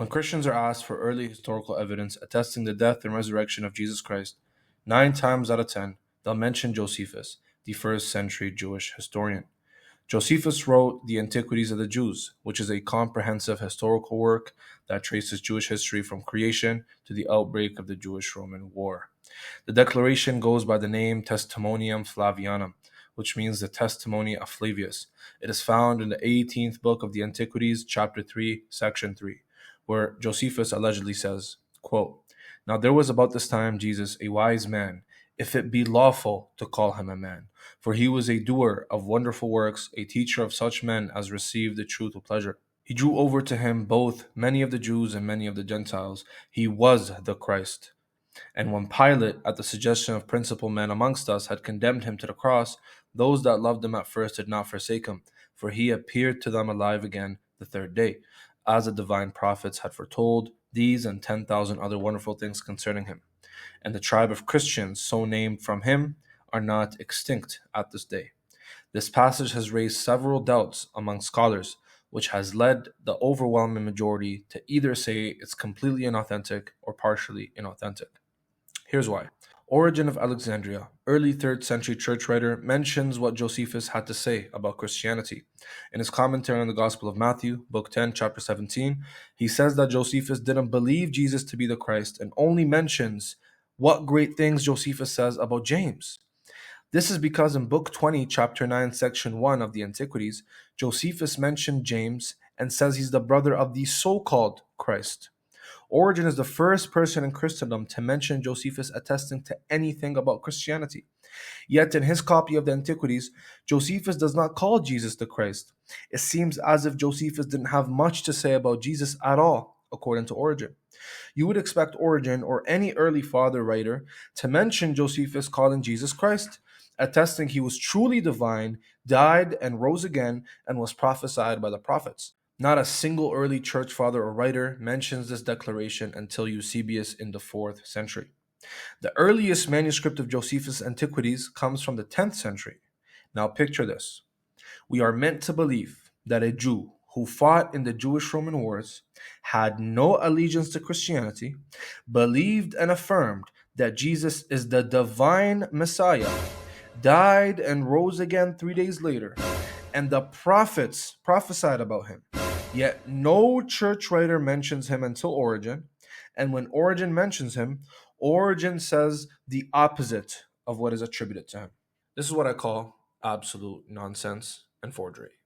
When Christians are asked for early historical evidence attesting the death and resurrection of Jesus Christ, 9 times out of 10, they'll mention Josephus, the first century Jewish historian. Josephus wrote The Antiquities of the Jews, which is a comprehensive historical work that traces Jewish history from creation to the outbreak of the Jewish-Roman War. The declaration goes by the name Testimonium Flavianum, which means the testimony of Flavius. It is found in the 18th book of the Antiquities, chapter 3, section 3, where Josephus allegedly says, quote, "Now there was about this time Jesus, a wise man, if it be lawful to call him a man. For he was a doer of wonderful works, a teacher of such men as received the truth with pleasure. He drew over to him both many of the Jews and many of the Gentiles. He was the Christ. And when Pilate, at the suggestion of principal men amongst us, had condemned him to the cross, those that loved him at first did not forsake him, for he appeared to them alive again the third day, as the divine prophets had foretold these and 10,000 other wonderful things concerning him. And the tribe of Christians, so named from him, are not extinct at this day." This passage has raised several doubts among scholars, which has led the overwhelming majority to either say it's completely inauthentic or partially inauthentic. Here's why. Origen of Alexandria, early 3rd century church writer, mentions what Josephus had to say about Christianity. In his commentary on the Gospel of Matthew, book 10, chapter 17, he says that Josephus didn't believe Jesus to be the Christ and only mentions what great things Josephus says about James. This is because in book 20, chapter 9, section 1 of the Antiquities, Josephus mentioned James and says he's the brother of the so-called Christ. Origen is the first person in Christendom to mention Josephus attesting to anything about Christianity. Yet in his copy of the Antiquities, Josephus does not call Jesus the Christ. It seems as if Josephus didn't have much to say about Jesus at all, according to Origen. You would expect Origen or any early father writer to mention Josephus calling Jesus Christ, attesting he was truly divine, died and rose again, and was prophesied by the prophets. Not a single early church father or writer mentions this declaration until Eusebius in the 4th century. The earliest manuscript of Josephus' Antiquities comes from the 10th century. Now picture this. We are meant to believe that a Jew who fought in the Jewish-Roman wars, had no allegiance to Christianity, believed and affirmed that Jesus is the divine Messiah, died and rose again 3 days later, and the prophets prophesied about him. Yet no church writer mentions him until Origen, and when Origen mentions him, Origen says the opposite of what is attributed to him. This is what I call absolute nonsense and forgery.